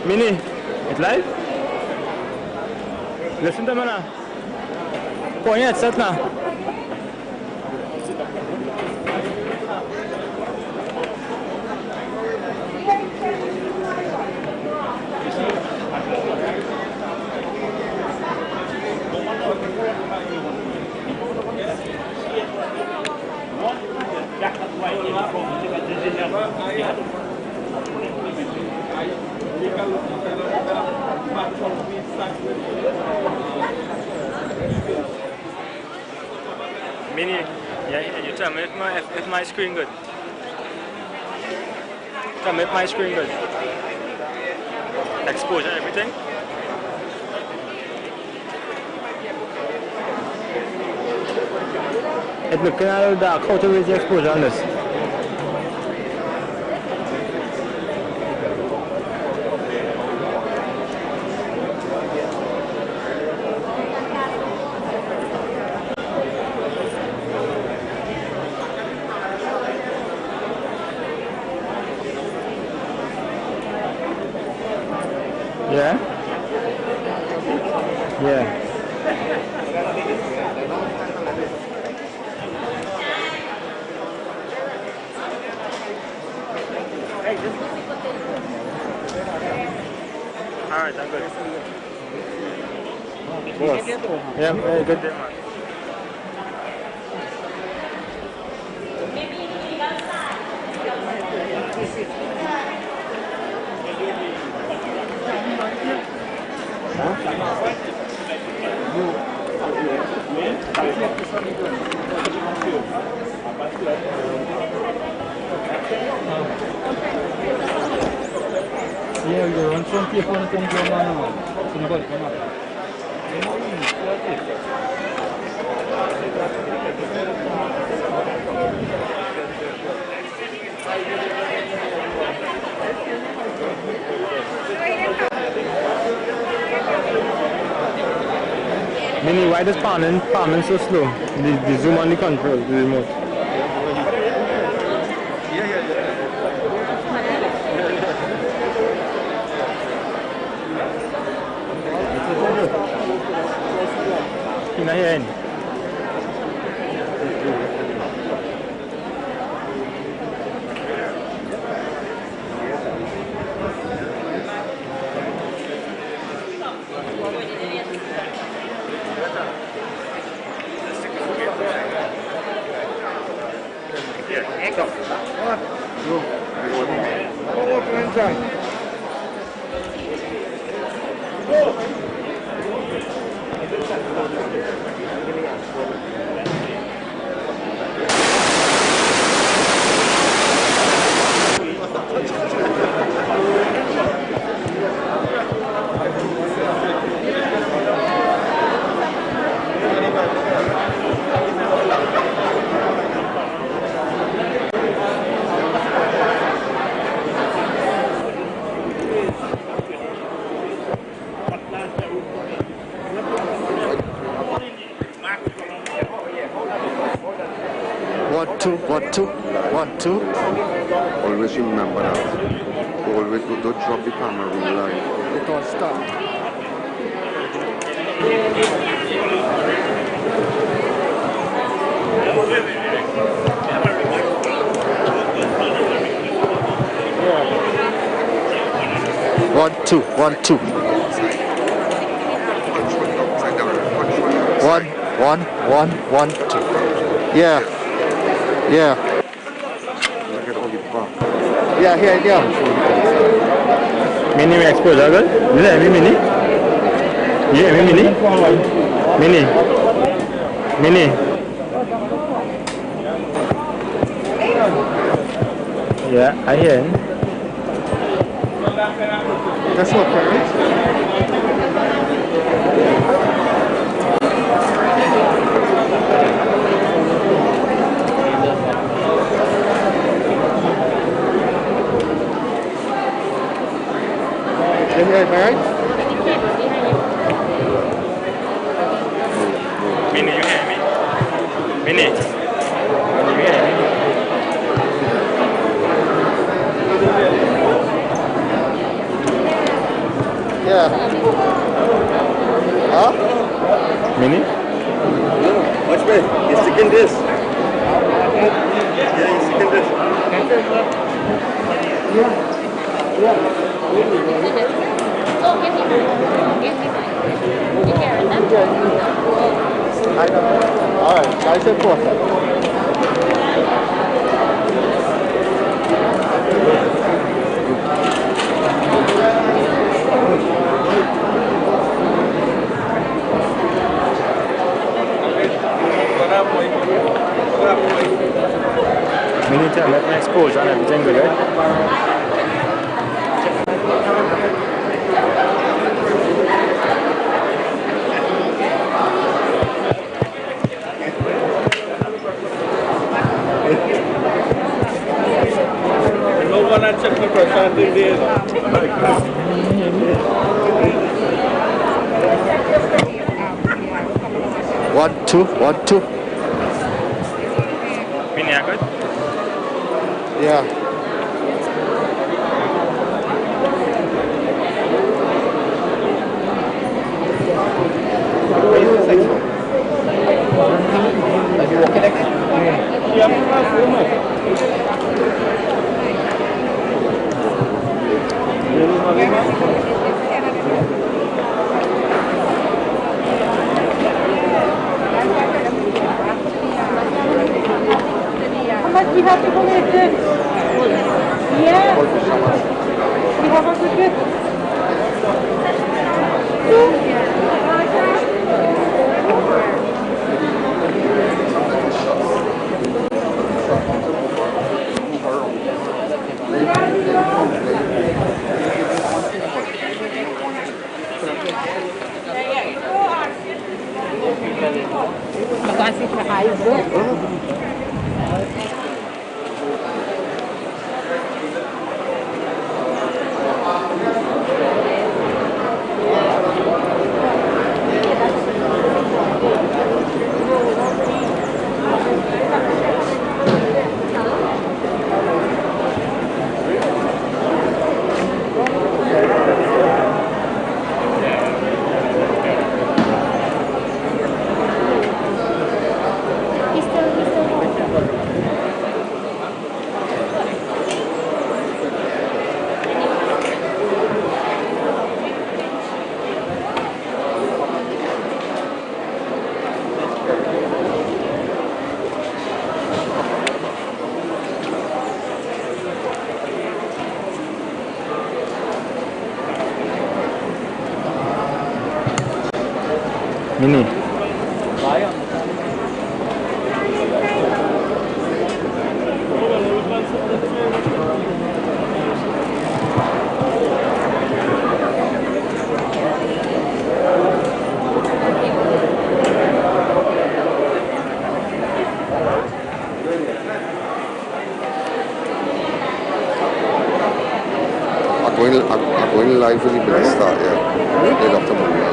Mini, it live? Listen to me now. Put on your headset now. Mini, yeah, you tell me if my screen good. Tell me if my screen good. Exposure, everything. It looking a little dark. How to raise the exposure on this? Yeah? Yeah. Alright, I'm good. Boss. Yeah, very good day, man. Yeah, you're on some people on the Mini, why does palming so slow? The zoom on the control, the remote. You're not hearing. What two? Always remember that. Always don't drop the camera real line. It all stop. One, two. One, two. Yeah. Look at all the back. Yeah. Mini, exposure good? You hear me, Mini? You hear me, Mini? Mini? Yeah, I hear him. That's what parents. Alright, alright? Minnie, you hear me? Minnie, you hear me? Yeah. Huh? Minnie? Watch me. You're sticking this. Yeah, you're sticking this. I know. Alright, nice and important. Minnie, tell me my exposure and everything good, right? No one had checked the person thing there. One, two. Minnie, you good? Yeah. How much we have to collect it? Yeah. We have a good bit. I can't see her eyes. Minnie. I'm going live with the bill start, yeah. Right after movie, yeah.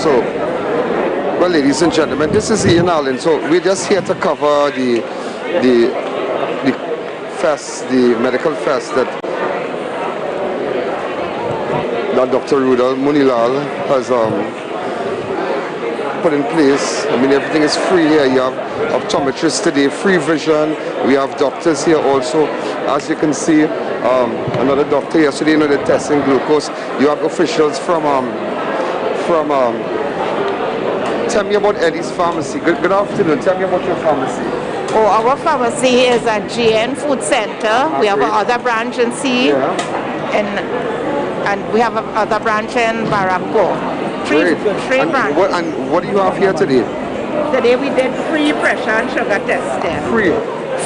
So, well, ladies and gentlemen, this is Ian Allen. So we're just here to cover the fest, the medical fest that Dr. Rudal Munilal has put in place. I mean, everything is free here. You have optometrists today, free vision. We have doctors here also. As you can see, another doctor yesterday, they're testing glucose. You have officials from tell me about Eddie's Pharmacy. Good afternoon. Tell me about your pharmacy. Oh, our pharmacy is at GN Food Center. We have great. another branch in C. Yeah. And and we have another branch in Barranco. Three branches. And what do you have here today? Today we did free pressure and sugar testing.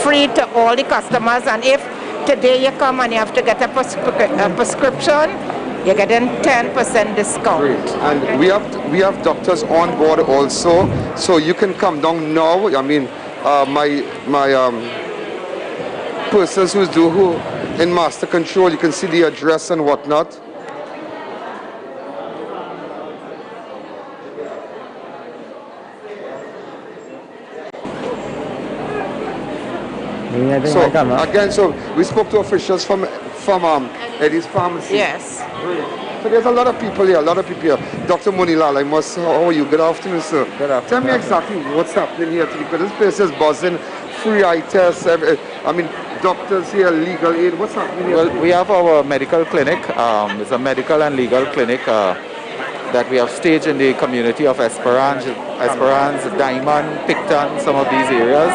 Free to all the customers, and if today you come and you have to get a prescription, you're getting 10% discount. Great. And we have doctors on board also, so you can come down now. I mean, my persons who in master control, you can see the address and whatnot. So again, so we spoke to officials from Eddie's pharmacy. Yes. So there's a lot of people here, Dr. Monilal, how are you? Good afternoon, sir. Good afternoon. Tell me exactly what's happening here today, because this place is buzzing, free eye tests, I mean, doctors here, legal aid, what's happening here? Well, we have our medical clinic. It's a medical and legal clinic that we have staged in the community of Esperance, Diamond, Picton, some of these areas.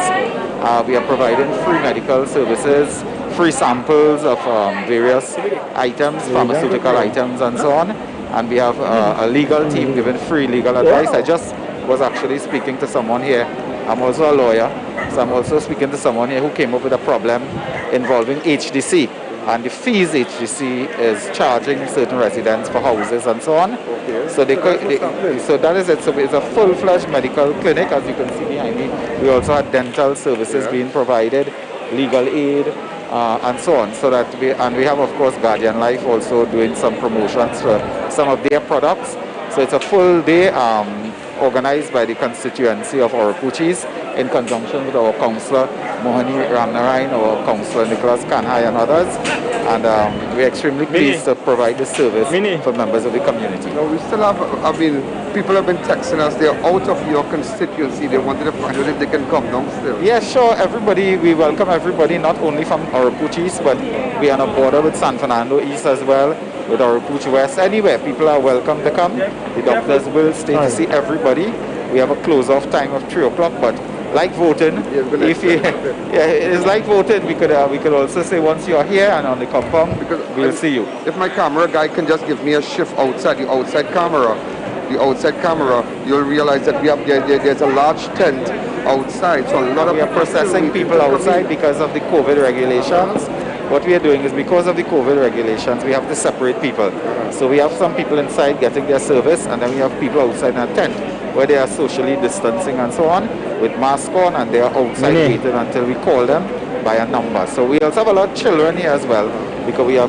We are providing free medical services, free samples of various items, pharmaceutical items and so on. And we have a legal team giving free legal advice. I just was actually speaking to someone here. I'm also a lawyer, so I'm also speaking to someone here who came up with a problem involving HDC. And the fees HDC is charging certain residents for houses and so on. Okay. So so that is it. So it's a full-fledged medical clinic, as you can see behind me. We also have dental services being provided, legal aid, and so on. So that we have, of course, Guardian Life also doing some promotions for some of their products. So it's a full day organized by the constituency of Orapuchis in conjunction with our councillor Mohani Ramnarayan, our councillor Nicholas Kanhai and others. And we're extremely pleased to provide this service for members of the community. Now we still have, I mean, people have been texting us, they're out of your constituency, they wanted to find out if they can come down still. Yeah, sure, everybody, we welcome everybody, not only from Orapuchis, but we are on a border with San Fernando East as well, with Orapuchi West. Anywhere, people are welcome to come. The doctors will stay to see everybody. We have a close-off time of 3 o'clock, but like voting, it's like voting. We could also say once you're here and on the compound, because we'll see you. If my camera guy can just give me a shift outside, the outside camera, you'll realize that there's a large tent outside. So a lot of we are processing people outside because of the COVID regulations. What we are doing is, because of the COVID regulations, we have to separate people. So we have some people inside getting their service, and then we have people outside in a tent where they are socially distancing and so on, with masks on, and they are outside waiting until we call them by a number. So we also have a lot of children here as well, because we are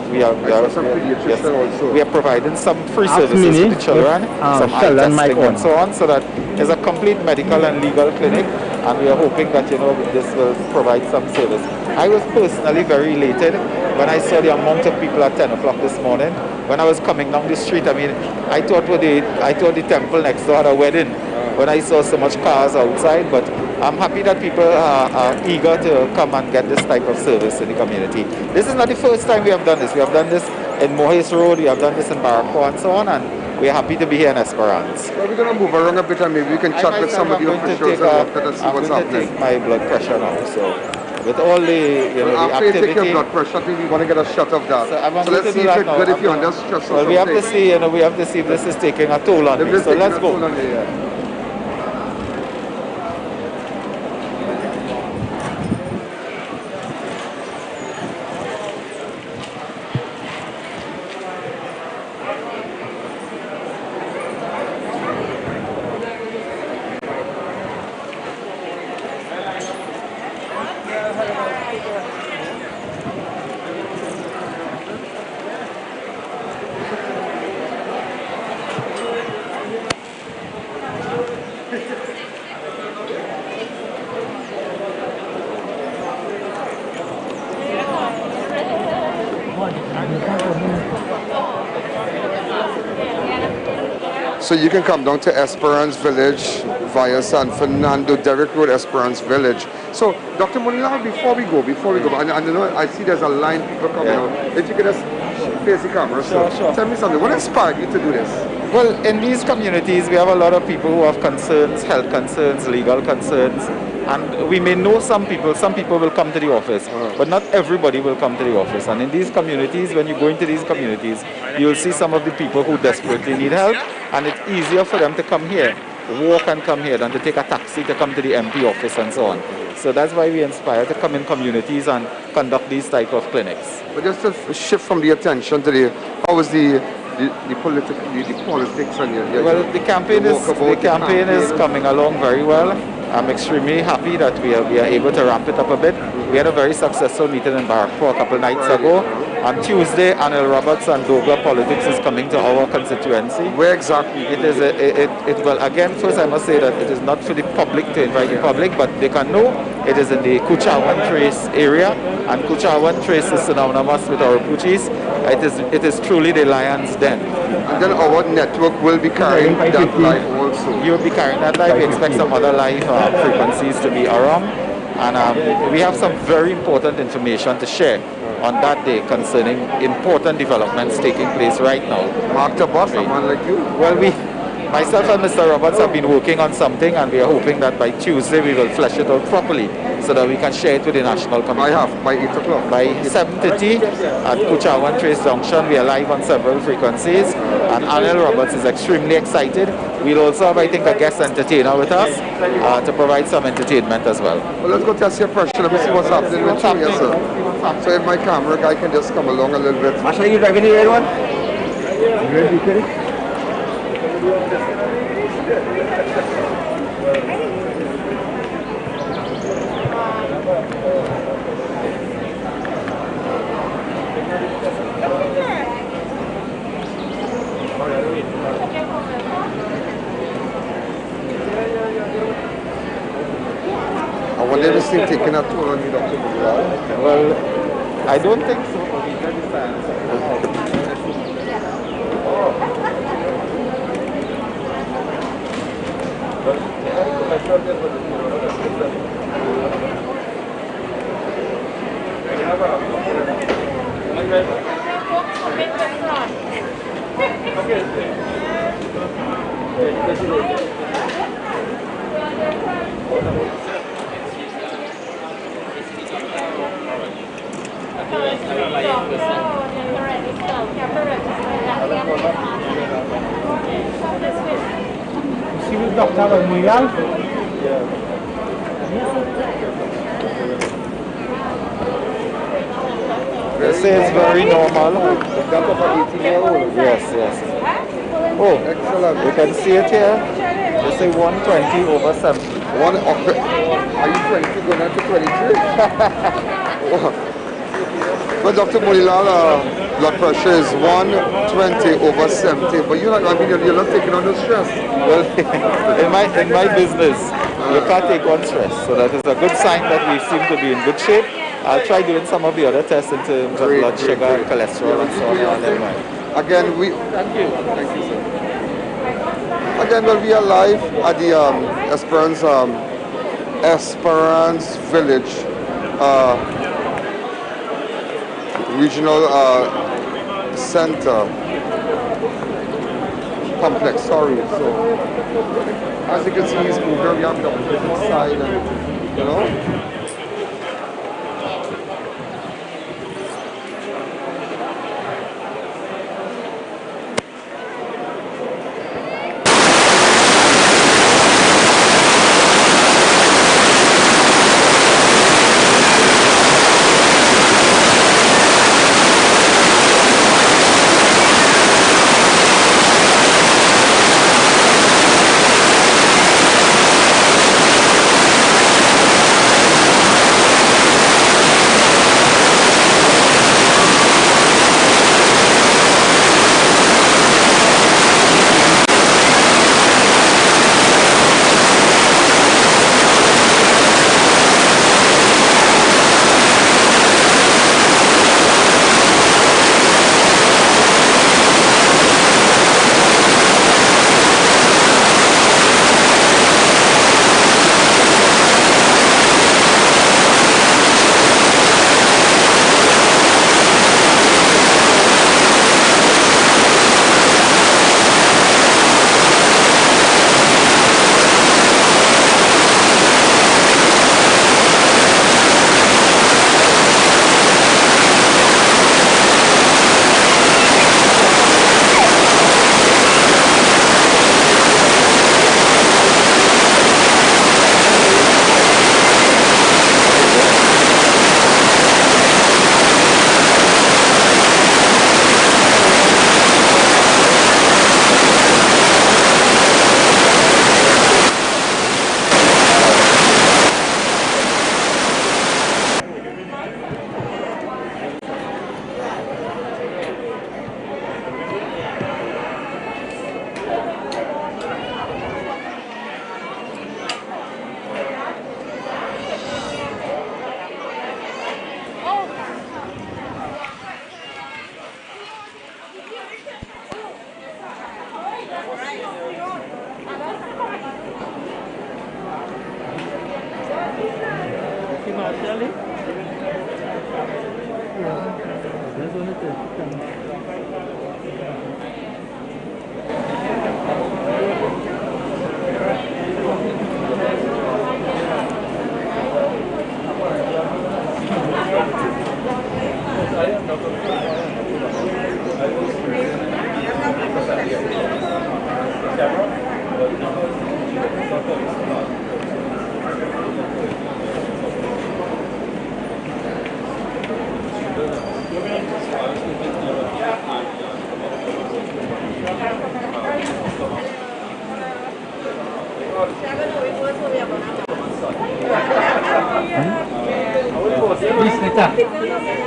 providing some free services to the children, some eye testing and so on, so that there's a complete medical and legal clinic, and we are hoping that this will provide some service. I was personally very elated when I saw the amount of people at 10 o'clock this morning. When I was coming down the street, I mean, I thought the temple next door had a wedding when I saw so much cars outside, but I'm happy that people are eager to come and get this type of service in the community. This is not the first time we have done this. We have done this in Mohes Road, we have done this in Barranco and so on, and we're happy to be here in Esperance. Well, we're going to move around a bit and maybe we can chat with some of the officials and see what's happening. I'm going to take my blood pressure now, so with all the, the after activity. You take your blood pressure, I think we want to get a shot of that. So let's see if it's good if you're under stress or well, we have to see, we have to see if this is taking a toll on me. So let's go. So you can come down to Esperance Village via San Fernando, Derrick Road, Esperance Village. So, Dr. Monila, before we go, and I see there's a line, people coming out. If you could just face the camera. Sure. Tell me something, what inspired you to do this? Well, in these communities, we have a lot of people who have concerns, health concerns, legal concerns, And we may know some people will come to the office, but not everybody will come to the office. And in these communities, when you go into these communities, you'll see some of the people who desperately need help, and it's easier for them to come here, walk and come here, than to take a taxi to come to the MP office and so on. So that's why we inspire to come in communities and conduct these type of clinics. But just to shift from the attention to how is the politics and well, the campaign is coming along very well. I'm extremely happy that we are able to ramp it up a bit. We had a very successful meeting in Barrackpore a couple of nights ago. On Tuesday, Anil Roberts and Dover Politics is coming to our constituency. Where exactly? Well, again, first I must say that it is not for the public to invite the public, but they can know it is in the Kuchawan Trace area, and Kuchawan Trace is synonymous with our Puchis. It is truly the lion's den. And then our network will be carrying that live also. You will be carrying that live. We expect some other live frequencies to be around. And we have some very important information to share on that day concerning important developments taking place right now. Mark the boss, someone like you? Well, myself and Mr. Roberts have been working on something, and we are hoping that by Tuesday we will flesh it out properly so that we can share it with the national community. By 8 o'clock? By 7:30 at Kuchawan Trace Junction. We are live on several frequencies, and Anil Roberts is extremely excited. We'll also have, I think, a guest entertainer with us to provide some entertainment as well. Well, let's go test your pressure. Let me see what's happening with you. Yes, sir. So if my camera guy can just come along a little bit. Masha, you driving the red one? You ready to finish? I wonder if this thing taking a toll on you, Dr. Mulal. Well, I don't think so, but we can decide. See with Dr. Mulal? They say it's very normal. Doctor for 18-year-old? Yes. Oh, excellent. You can see it here. They say 120 over 70. Are you 20 going on to 23? Well, Dr. Mulal, blood pressure is 120 over 70, but you're not taking on the stress. Well, in my business, you can't take on stress, so that is a good sign that we seem to be in good shape. I'll try doing some of the other tests in terms of blood sugar and cholesterol and so on. Again, thank you, sir. Again, well, we are live at the Esperance Village Regional Center Complex. Sorry. So, as you can see, he's moving. We have the opposite side, and you know.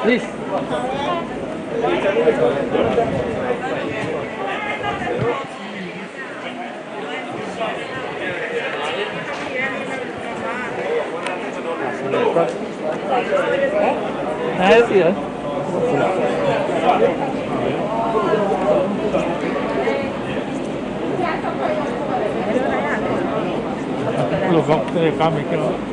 Please. Nice here. Look up to the camera.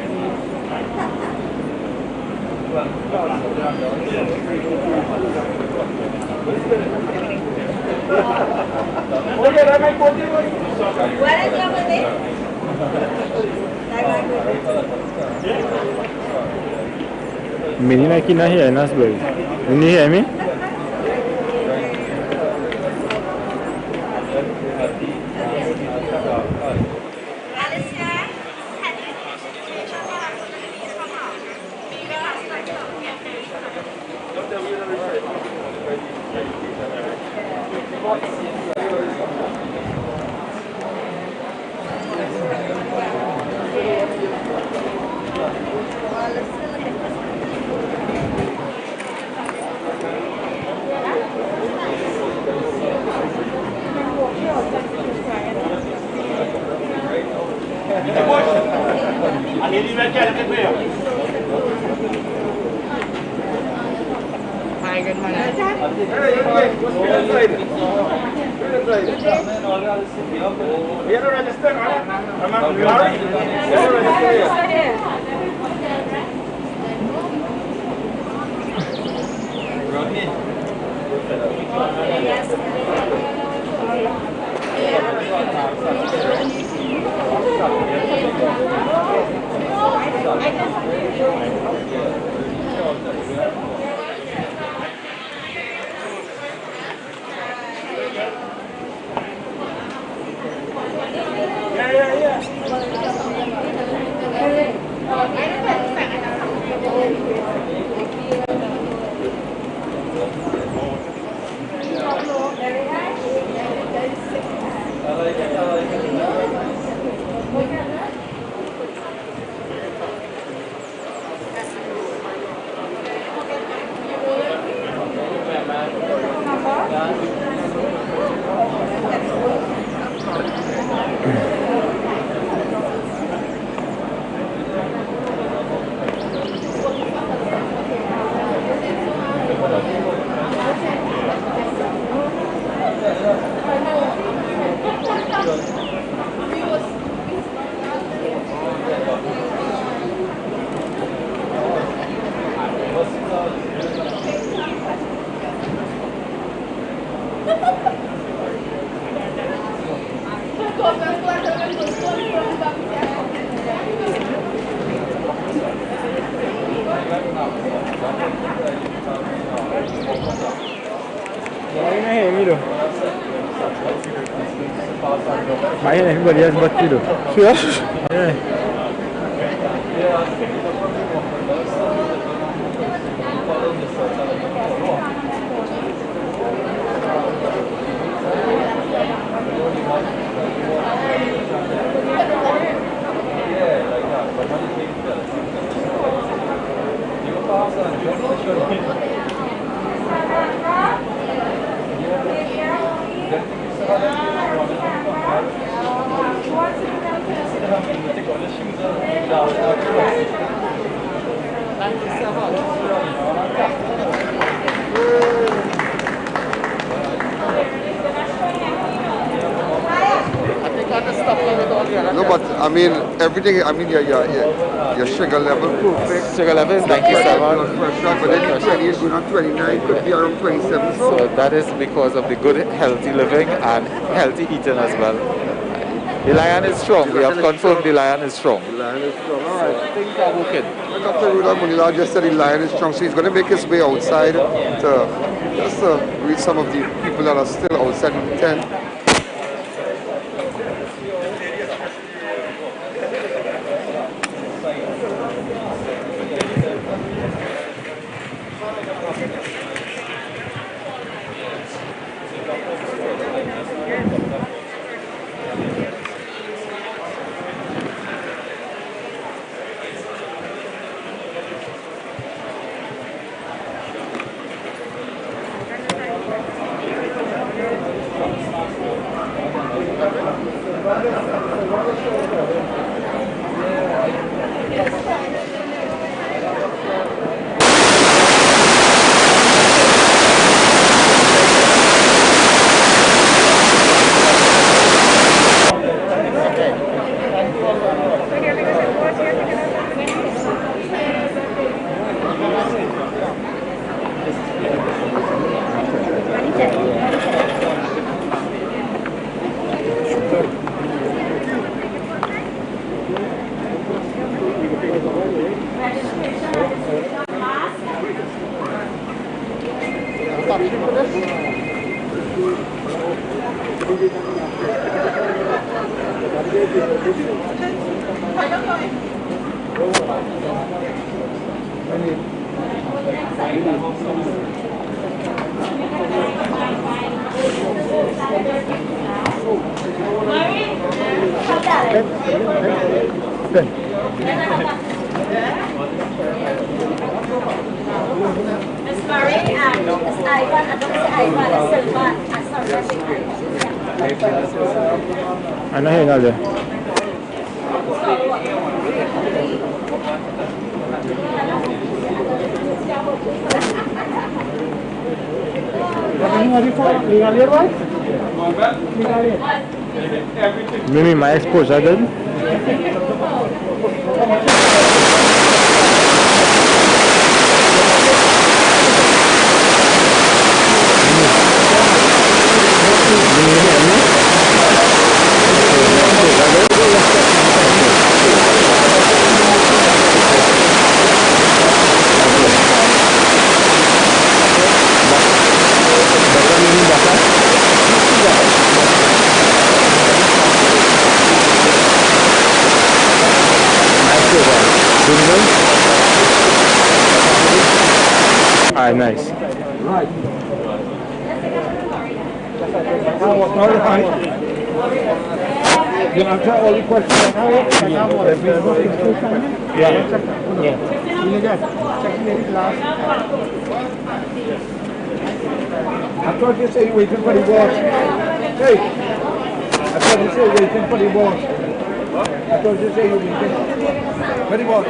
Menina aqui na Ria, nas Bells. Menina hear me? Everybody has but you. Sure? Yeah. No, but mean, everything, I mean, your sugar level perfect. Sugar level is 97. Blood pressure, but then 28 going on 29, could be around 27. So that is because of the good healthy living and healthy eating as well. The lion is strong. We have confirmed the lion is strong. The lion is strong. All right. Things are working. Dr. Rudolph Munila just said the lion is strong, so he's going to make his way outside to just reach some of the people that are still outside in the tent. Ano yun, Aldo? Mimi, my esposa doon? Ah, nice. Right. You answer all the questions. Yeah. I thought you said you waiting for the boss. Hey, I thought you said you waiting for the boss. I thought you said you waiting for the boss.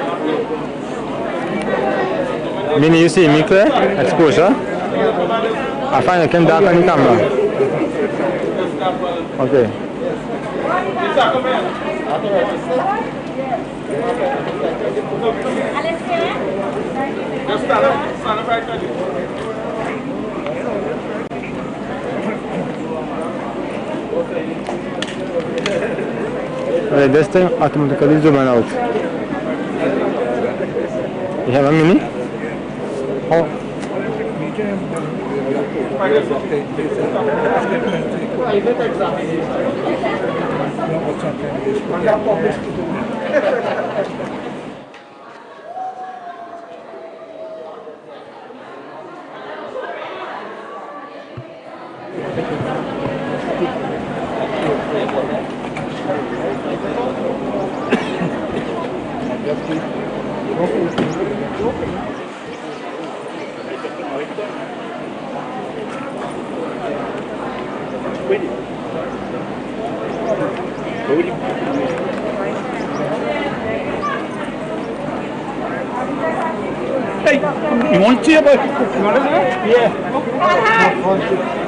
Mini, you see me clear? Exposure? I find I can dark on the camera. Okay. Just stand up right there. Okay, this thing automatically zoom out. You have a mini? Oh. Hey, you want to see about it? You want to know? Yeah.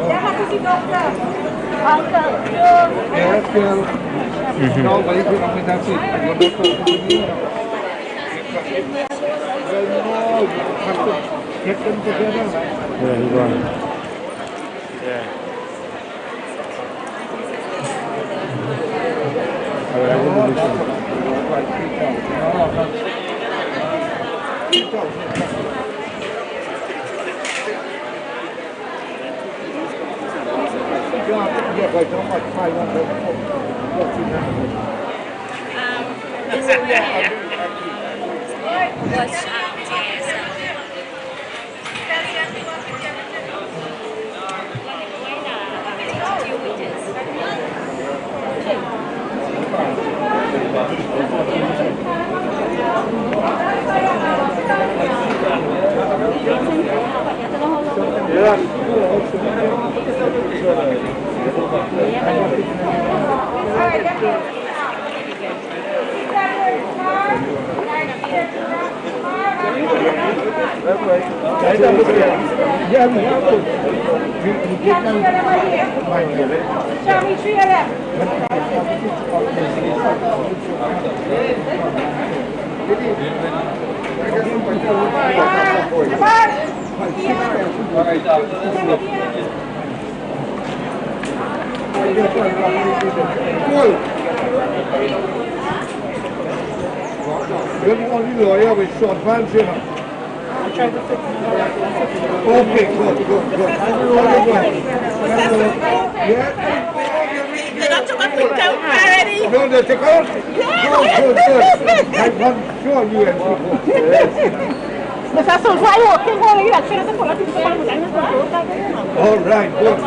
There has to be doctor. Yes, girl. Nobody could have been that seat. You're not talking to me. Well, no, you have to get them together. Yeah, he's on. Yeah. I will do this one. Yeah, like how much 500? Show me 3 of them. You're the only lawyer with short pants, you know. Okay, good. Yeah. They got to go picked out already. No, they take out? Good. I want to show you and people. All right, good.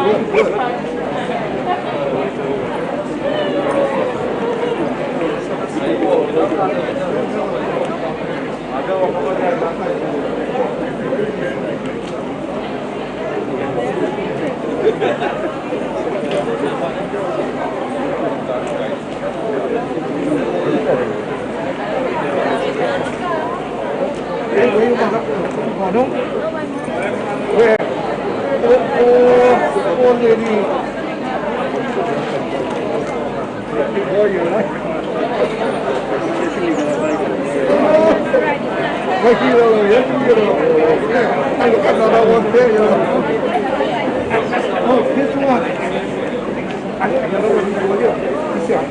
Where? Oh, lady. Oh, you like? Like you know. I got another one there, you know. Oh, this one. I got another one here.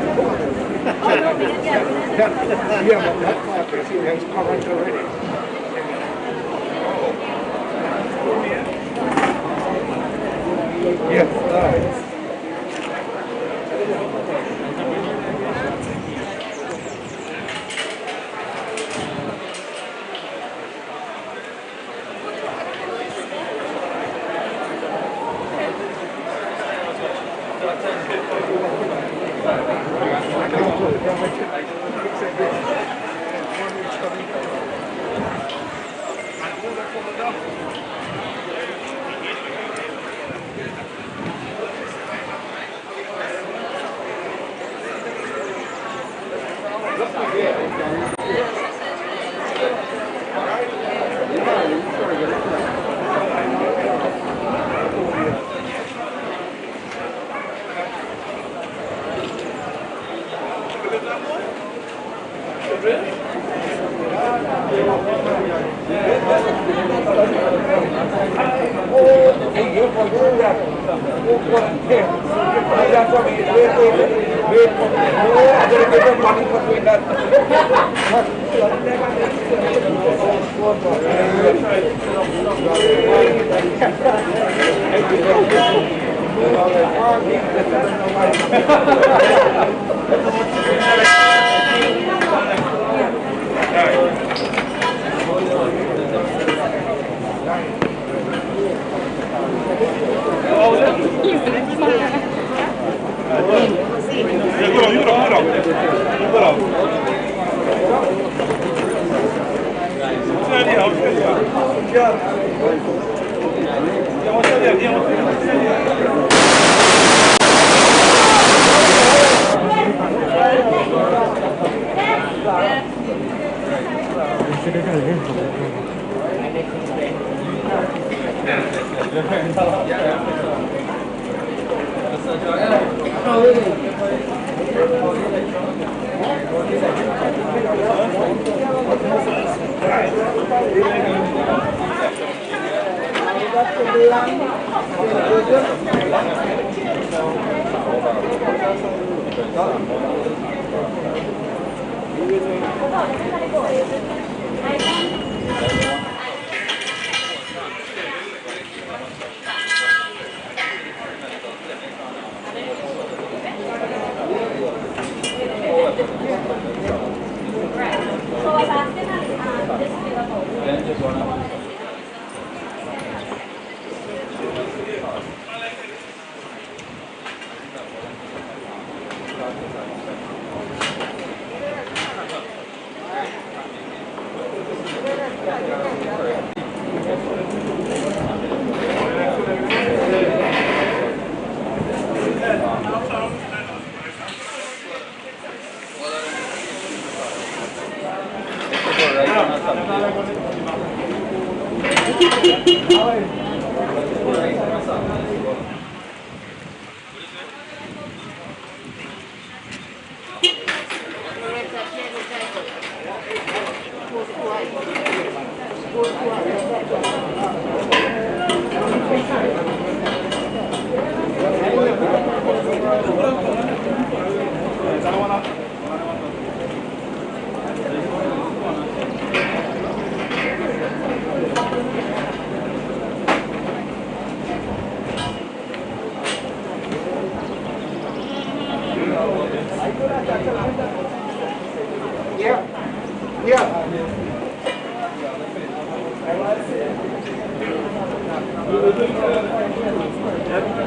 Yeah, but that part is current already. Yes,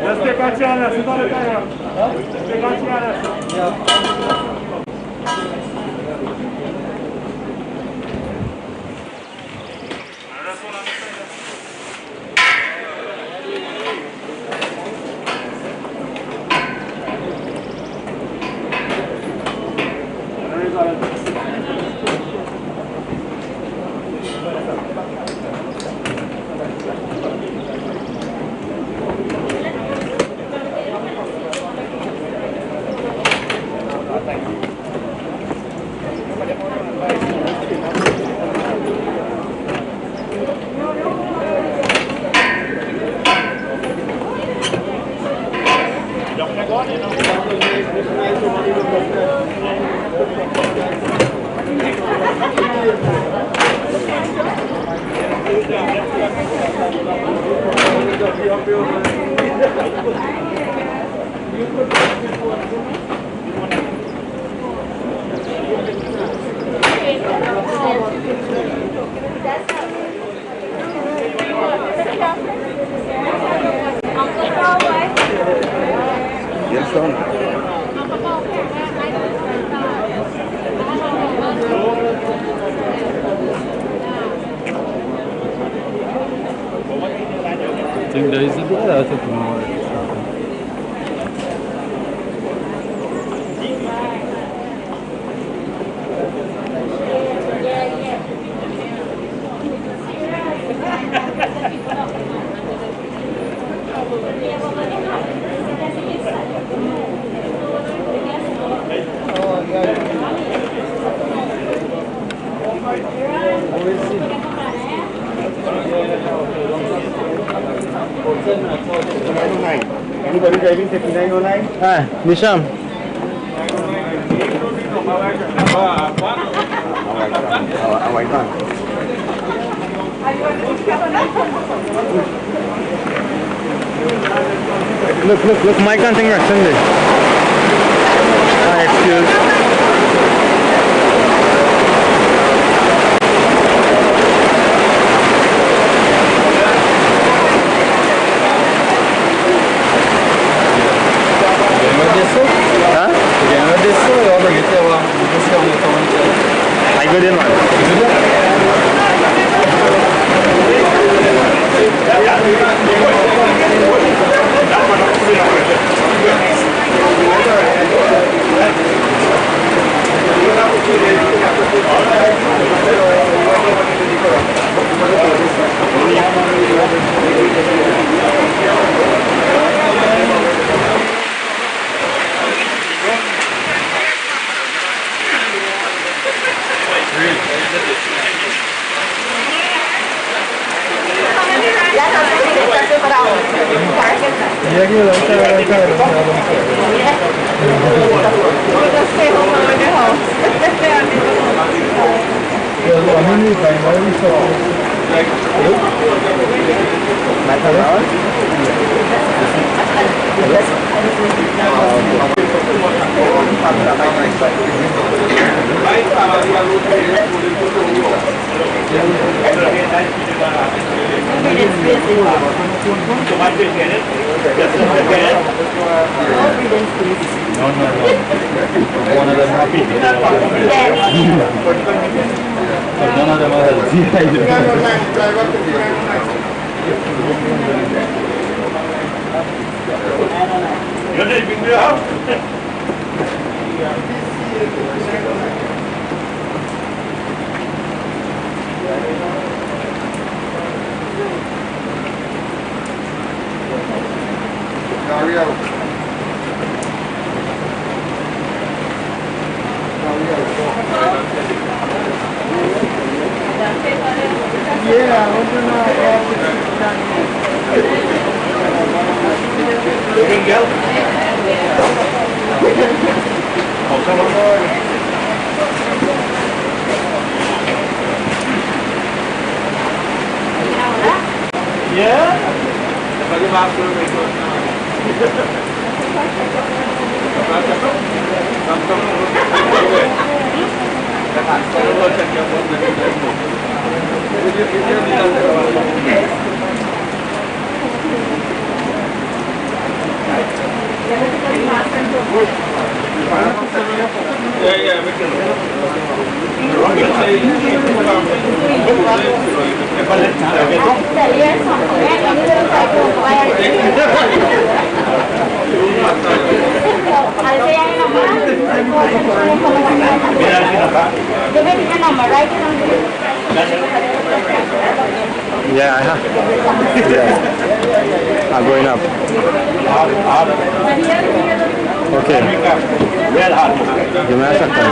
Just take a chance, it's not a time. Just take a chance. Yes, son. I think there is a bit. I think more. Anybody driving 5909? Ah, Nisham. Look, my canting reaction there. Excuse. I go in, man. Yeah, I have. Yeah. I'm going up. Okay. Give me a second.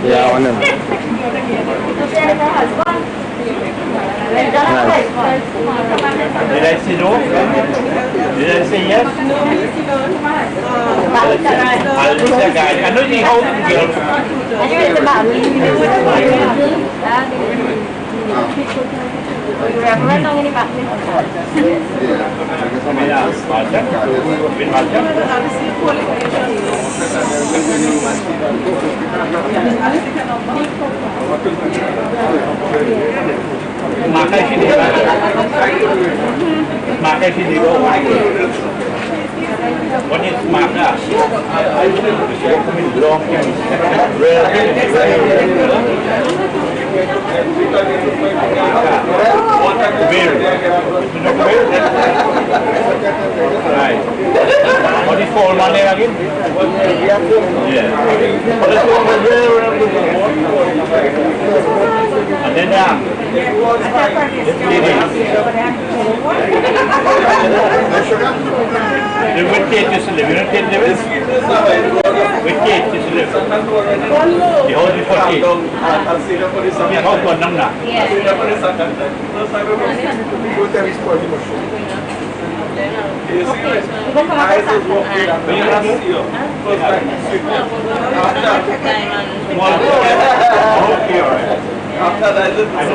Yeah, one of them. Nice. Did I say no? Did I say yes? I'll be the guy. I know the whole girl. Makai sini go. What is maka? Right. What is for money again? Yeah. And then with cake is live. You know cake live? With cake is live. The whole is for cake. The whole for namna. After that, the time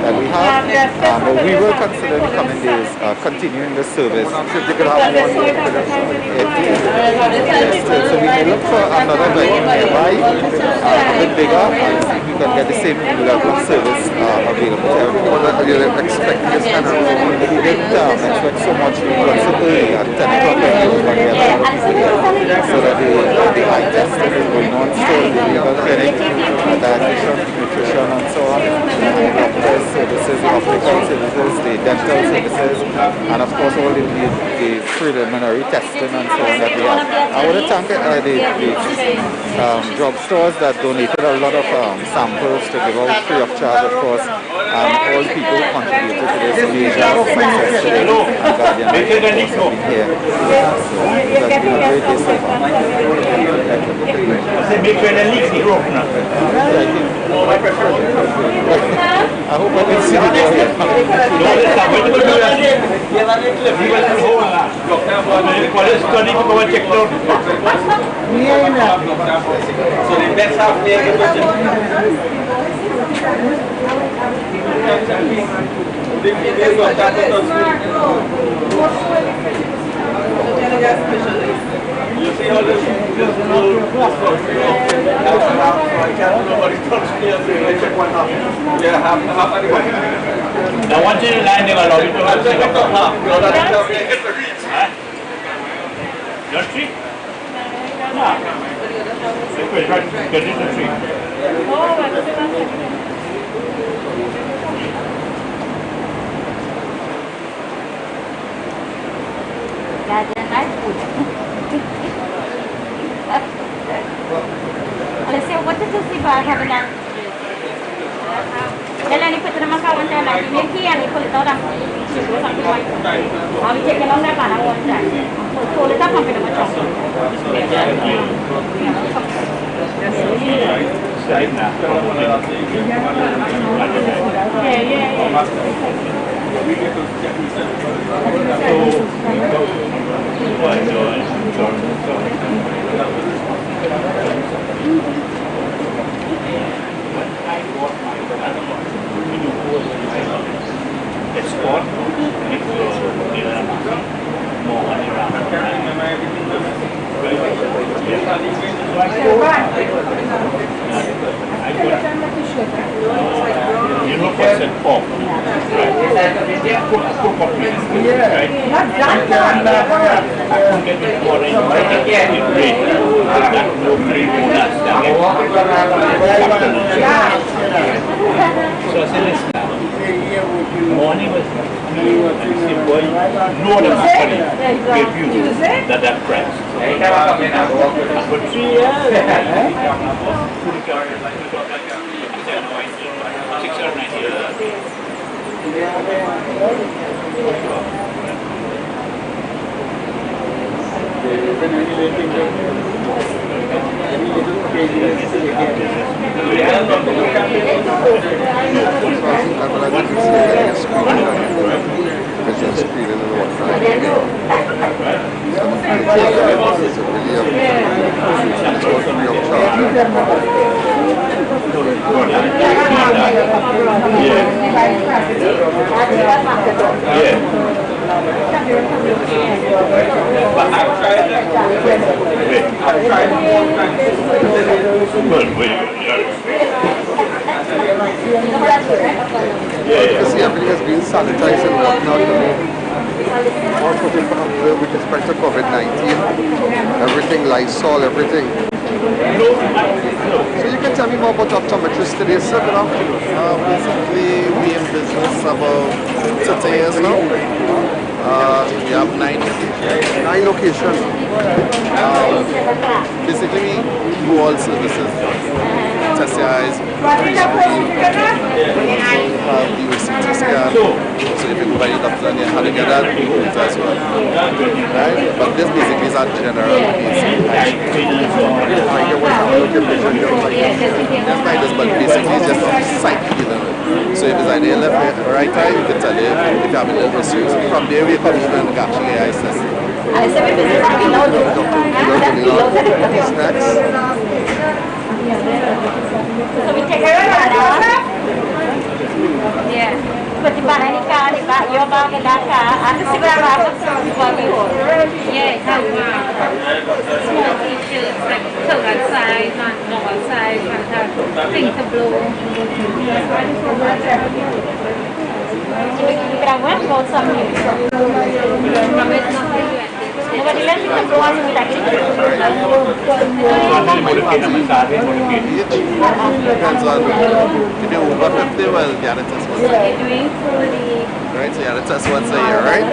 that we have, but we will consider in the coming days continuing the service. If they could have one more, so we may look for another venue nearby, a bit bigger, and we can get the same level of service available. You expect this kind of We didn't expect so much so early at 10 o'clock so that the eye testing is going on still, the legal clinic, dietitian, nutrition and so on, and doctors, services, the optical services, the the dental services, and of course all the preliminary testing and so on that we have. I want to thank the drugstores that donated a lot of samples to give out free of charge, of course, and all people who contributed to this major success today. And Guardian Life, of course, have been here. So it has been a great day so far. Make sure the leaks are open up. I hope I can see the girl here. So the best half there you see how this nobody touched me and I check one half. Yeah, half anyway. Now once in the line they allow you to have half. No, that's hit the reach. Your tree? No. Get in the tree. Guardian Life food. Let's say, what is the siba having a then I put the Macau and I make here and put it out of something like that. I'll be taking on that one at one time. So let us company much of It's hot. You know what's at pork? I couldn't get it for it. So I said, listen now. Morning was and say, boy, no other company gave you that price. For 3 years, Because everything has been sanitized and whatnot. With respect to COVID-19, everything, Lysol, everything. So you can tell me more about optometrists today, sir? Basically, we in business about 30 years now. We have 9 locations. 9 locations. Basically, we do all services. Test your eyes, have the OCT scan. So if you go by your doctor and you have to get that, we do it as well. Right? But this basically is a general basic just like this, but basically it's just sight healing. So if it's like the left or right eye, you can tell you if you have a little issues. From there we come in and actually eye assess. So we take her around. Yeah. But the banana car, the back, your bag, and that car, and the cigar bag of some people. Yeah, small features like total size and normal size and things to blow. You can work about some Nobody lets you go on with that. Depends on if you're over 50, well, you have to test once a year. Right, so you have to test once a year, right?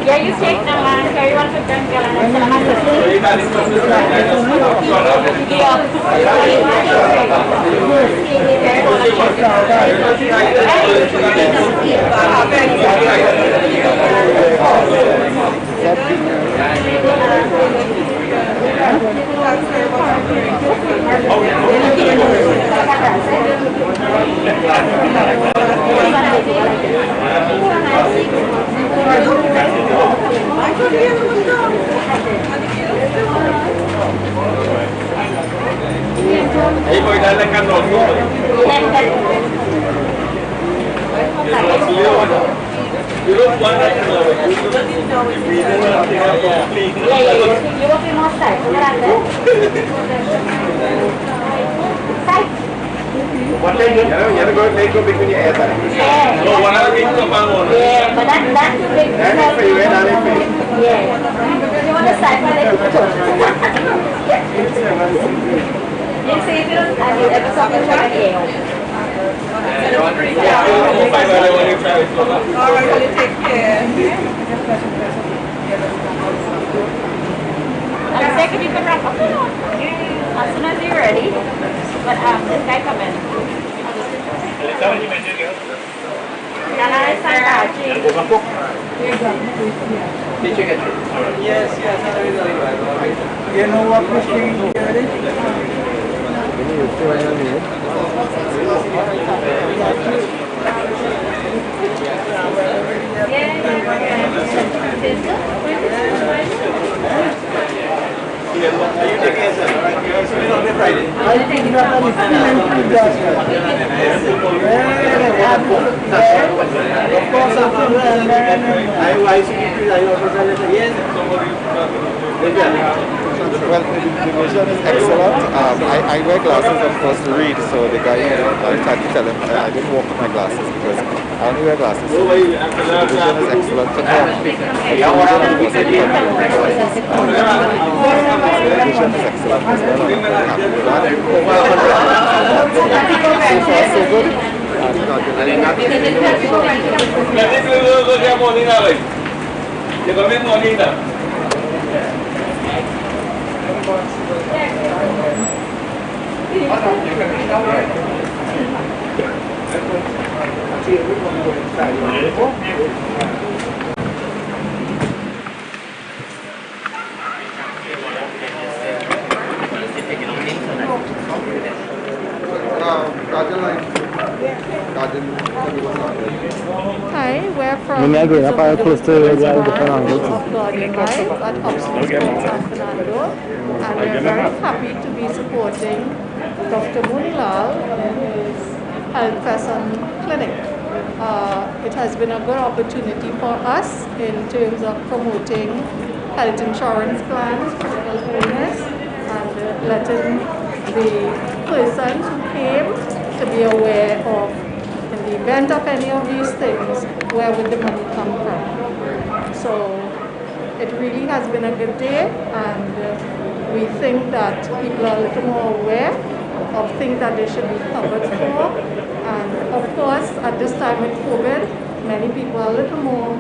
Yeah, you take them and carry one to them. One day, you have to go make a big air. Yeah, but that's the big That is for you, that is for you. Yeah. You want to side by the you see, if you don't, I mean, every song is right here. All right, will you take care? I'm second, you can wrap up. As soon as you're ready. But this guy come in. Yes, you know what machine here is? I think that is cement dust. Of course, Well, the vision is excellent. I wear glasses, of course, to read, so the guy, I tried to tell him I didn't walk with my glasses because I only wear glasses. So the vision is excellent. The vision is excellent. I'm very happy with that. So far, so good. Hi, we're from the close to the Live at Upstream San Fernando, and we're very happy to be supporting Dr. Moonlal in his Health Person Clinic. It has been a good opportunity for us in terms of promoting health insurance plans, critical illness, and letting the persons who came to be aware of, in the event of any of these things, where would the money come from. So it really has been a good day, and we think that people are a little more aware of things that they should be covered for. And of course, at this time with COVID, many people are a little more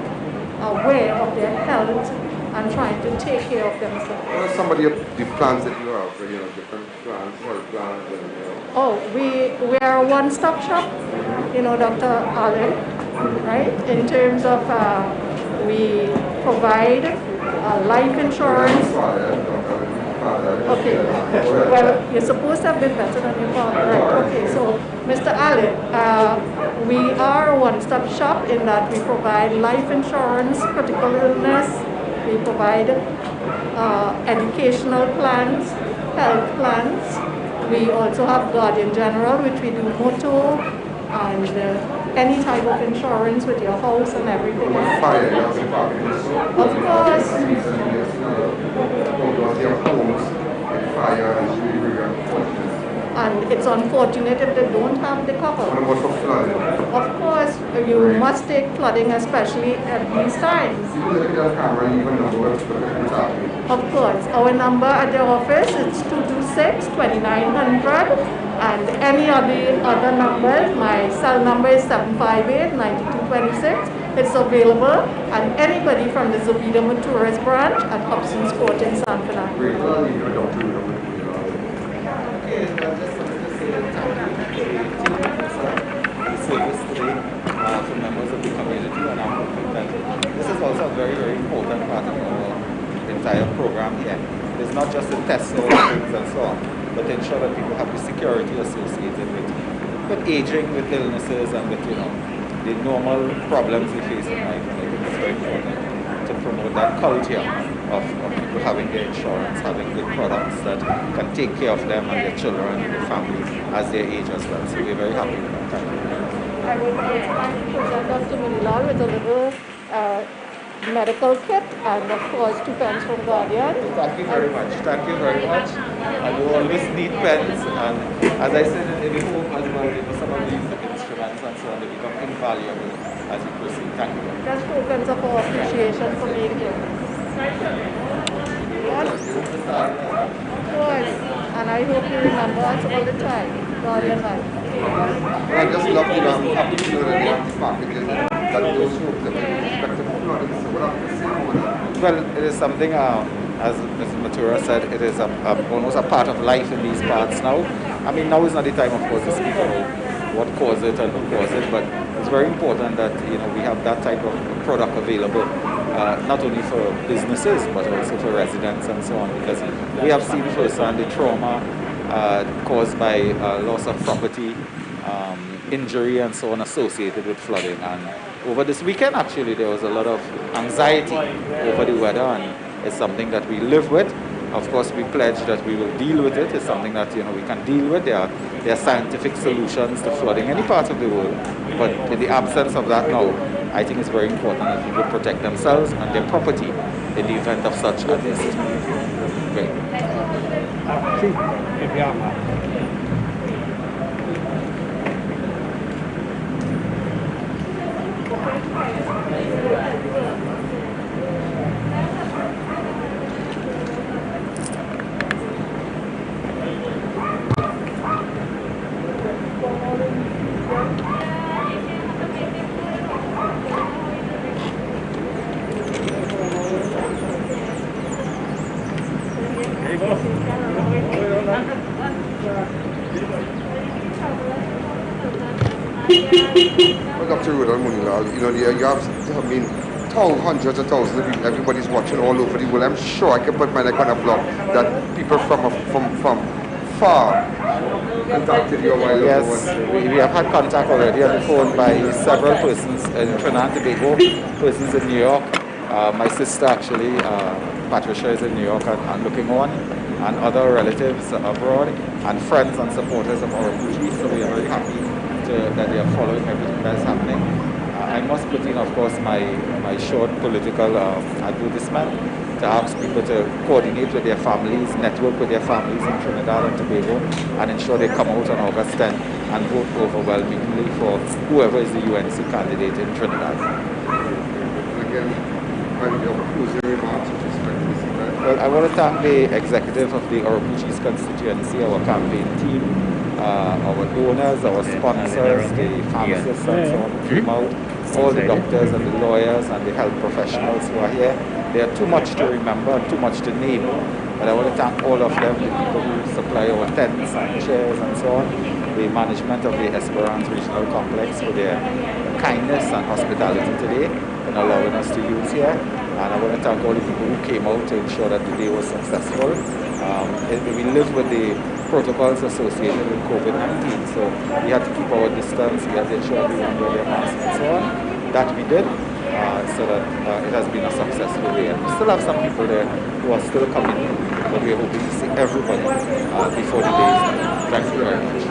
aware of their health and trying to take care of themselves. What are some of the plans that you have, different plans, health plans, and Oh, we are a one-stop shop, Dr. Allen, right? In terms of we provide life insurance. Okay, well, you're supposed to have been better than your father, right? Okay, so Mr. Allen, we are a one-stop shop in that we provide life insurance, critical illness, We provide educational plans, health plans. We also have Guardian General, which we do motor and any type of insurance with your house and everything. Of course. And it's unfortunate if they don't have the cover. Of course, you must take flooding, especially at these times. Of course, our number at the office is 226-2900, and any of the other numbers, my cell number is 758-9226. It's available, and anybody from the Zobida Maturas branch at Hobson's Court in San Fernando. Service today for members of the community, and I'm hoping that this is also a very, very important part of our entire program here. It's not just to test all things and so on, but to ensure that people have the security associated with aging, with illnesses, and with the normal problems we face in life. And I think it's very important to promote that culture of people having their insurance, having good products that can take care of them and their children and their families as they age as well. So we're very happy with that. Thank you. I would present Dr. Minilal with a little medical kit and of course 2 pens from Guardian. Thank you very much. Thank you very much. And we always need pens, and as I said in the home as well, some of these instruments and so on, they become invaluable as we proceed. Thank you. Just tokens of our appreciation for being here. Yes? Of course. And I hope you remember us all the time. Guardian Life. I just love to know that they have these packages that those who expect to flood. So what have to say about that? Well, it is something, as Mr. Matura said, it is almost a part of life in these parts now. I mean, now is not the time, of course, to speak about what caused it and who caused it, but it's very important that we have that type of product available, not only for businesses, but also for residents and so on, because we have seen firsthand the trauma caused by loss of property, injury and so on associated with flooding. And over this weekend actually there was a lot of anxiety over the weather, and it's something that we live with. Of course we pledge that we will deal with it. It's something that we can deal with. There are scientific solutions to flooding any part of the world, but in the absence of that now, I think it's very important that people protect themselves and their property in the event of such adversity. Great. Well, Dr. Rudolph Munilal, you have, hundreds of thousands of people, everybody's watching all over the world. I'm sure I can put my neck on a block that people from far contacted you a while ago. Yes, we have had contact already on the phone by several persons in Trinidad and Tobago, persons in New York. My sister actually, Patricia, is in New York and looking on, and other relatives abroad, and friends and supporters of our refugees. So we are very happy that they are following everything that is happening. I must put in, of course, my short political advertisement to ask people to coordinate with their families, network with their families in Trinidad and Tobago, and ensure they come out on August 10th and vote overwhelmingly for whoever is the UNC candidate in Trinidad. Again, your closing remarks with respect to this event. Well, I want to thank the executive of the Orobuchis constituency, our campaign team, our donors, our sponsors, the pharmacists and so on who came out, all the doctors and the lawyers and the health professionals who are here. There are too much to remember and too much to name, but I want to thank all of them, the people who supply our tents and chairs and so on, the management of the Esperance Regional Complex for their kindness and hospitality today in allowing us to use here. And I want to thank all the people who came out to ensure that the day was successful. We live with the protocols associated with COVID-19, so we had to keep our distance, we had to ensure everyone wore their masks and so on. That we did. so that it has been a successful day. And we still have some people there who are still coming, but we are hoping to see everybody before the day is done. Thank you very much.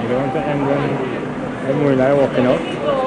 You don't want to end when we're now walking out.